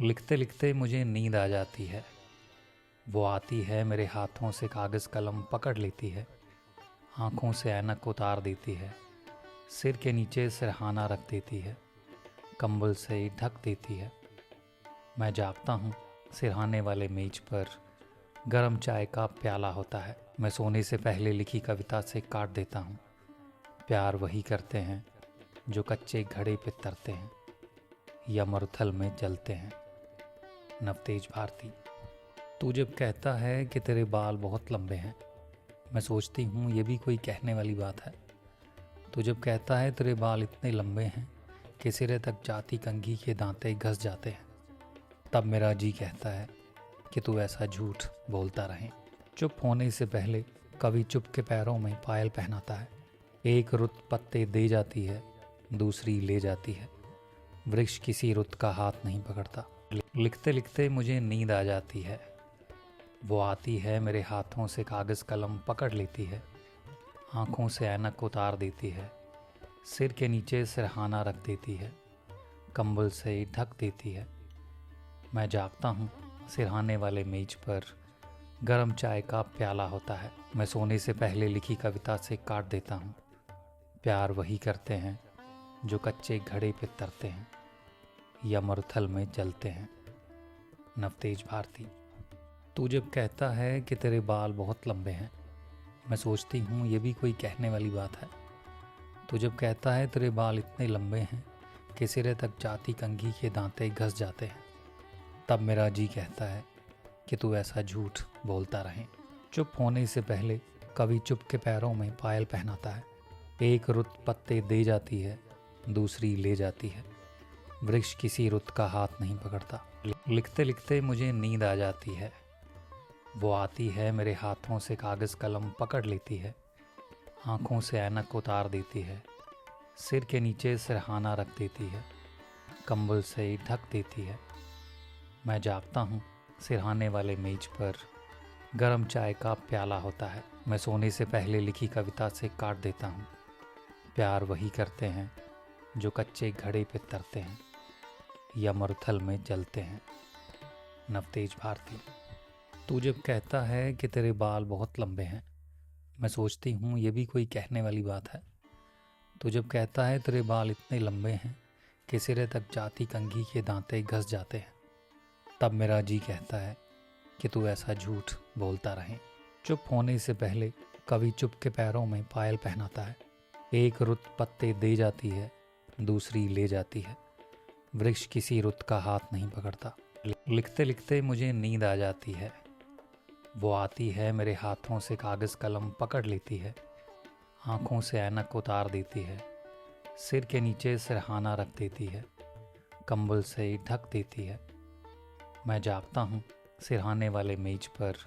लिखते लिखते मुझे नींद आ जाती है। वो आती है मेरे हाथों से कागज़ कलम पकड़ लेती है, आँखों से ऐनक उतार देती है, सिर के नीचे सिरहाना रख देती है, कंबल से ढक देती है। मैं जागता हूँ, सिरहाने वाले मेज पर गरम चाय का प्याला होता है। मैं सोने से पहले लिखी कविता से काट देता हूँ। प्यार वही करते हैं जो कच्चे घड़े पे तरते हैं या मरुथल में जलते हैं। नवतेज भारती। तू जब कहता है कि तेरे बाल बहुत लंबे हैं, मैं सोचती हूँ ये भी कोई कहने वाली बात है। तू जब कहता है तेरे बाल इतने लंबे हैं कि सिरे तक जाती कंघी के दांते घस जाते हैं, तब मेरा जी कहता है कि तू ऐसा झूठ बोलता रहे। चुप होने से पहले कभी चुप के पैरों में पायल पहनाता है। एक रुत पत्ते दे जाती है, दूसरी ले जाती है। वृक्ष किसी रुत का हाथ नहीं पकड़ता। लिखते लिखते मुझे नींद आ जाती है। वो आती है मेरे हाथों से कागज़ कलम पकड़ लेती है, आँखों से ऐनक उतार देती है, सिर के नीचे सिरहाना रख देती है, कंबल से ढक देती है। मैं जागता हूँ, सिरहाने वाले मेज पर गरम चाय का प्याला होता है। मैं सोने से पहले लिखी कविता से काट देता हूँ। प्यार वही करते हैं जो कच्चे घड़े पे तरते हैं या मरुथल में जलते हैं। नवतेज भारती। तू जब कहता है कि तेरे बाल बहुत लंबे हैं, मैं सोचती हूँ ये भी कोई कहने वाली बात है। तू जब कहता है तेरे बाल इतने लंबे हैं कि सिरे तक जाती कंघी के दांते घस जाते हैं, तब मेरा जी कहता है कि तू ऐसा झूठ बोलता रहे। चुप होने से पहले कभी चुप के पैरों में पायल पहनाता है। एक रुत पत्ते दे जाती है, दूसरी ले जाती है। वृक्ष किसी रुत का हाथ नहीं पकड़ता। लिखते लिखते मुझे नींद आ जाती है। वो आती है मेरे हाथों से कागज़ कलम पकड़ लेती है, आँखों से ऐनक उतार देती है, सिर के नीचे सिरहाना रख देती है, कंबल से ढक देती है। मैं जागता हूँ, सिरहाने वाले मेज पर गरम चाय का प्याला होता है। मैं सोने से पहले लिखी कविता से काट देता हूँ। प्यार वही करते हैं जो कच्चे घड़े पे तरते हैं या मरुथल में जलते हैं। नवतेज भारती। तू जब कहता है कि तेरे बाल बहुत लंबे हैं, मैं सोचती हूँ ये भी कोई कहने वाली बात है। तू जब कहता है तेरे बाल इतने लंबे हैं कि सिरे तक जाती कंघी के दांते घस जाते हैं, तब मेरा जी कहता है कि तू ऐसा झूठ बोलता रहे। चुप होने से पहले कभी चुप के पैरों में पायल पहनाता है। एक रुत पत्ते दे जाती है, दूसरी ले जाती है। वृक्ष किसी रुत का हाथ नहीं पकड़ता। लिखते लिखते मुझे नींद आ जाती है। वो आती है मेरे हाथों से कागज़ कलम पकड़ लेती है, आँखों से ऐनक उतार देती है, सिर के नीचे सिरहाना रख देती है, कंबल से ढक देती है। मैं जागता हूँ, सिरहाने वाले मेज पर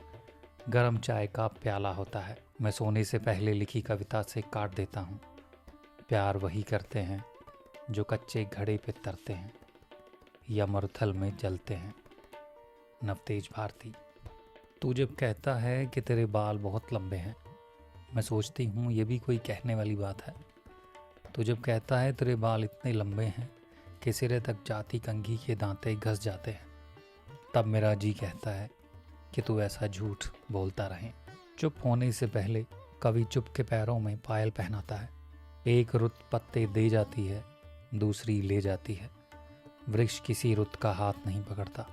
गरम चाय का प्याला होता है। मैं सोने से पहले लिखी कविता से काट देता हूँ। प्यार वही करते हैं जो कच्चे घड़े पे तरते हैं या मरुथल में जलते हैं। नवतेज भारती। तू जब कहता है कि तेरे बाल बहुत लंबे हैं, मैं सोचती हूँ ये भी कोई कहने वाली बात है। तू जब कहता है तेरे बाल इतने लंबे हैं कि सिरे तक जाती कंघी के दांते घस जाते हैं, तब मेरा जी कहता है कि तू ऐसा झूठ बोलता रहे। चुप होने से पहले कभी चुप के पैरों में पायल पहनाता है। एक रुत पत्ते दे जाती है, दूसरी ले जाती है। वृक्ष किसी रुत का हाथ नहीं पकड़ता।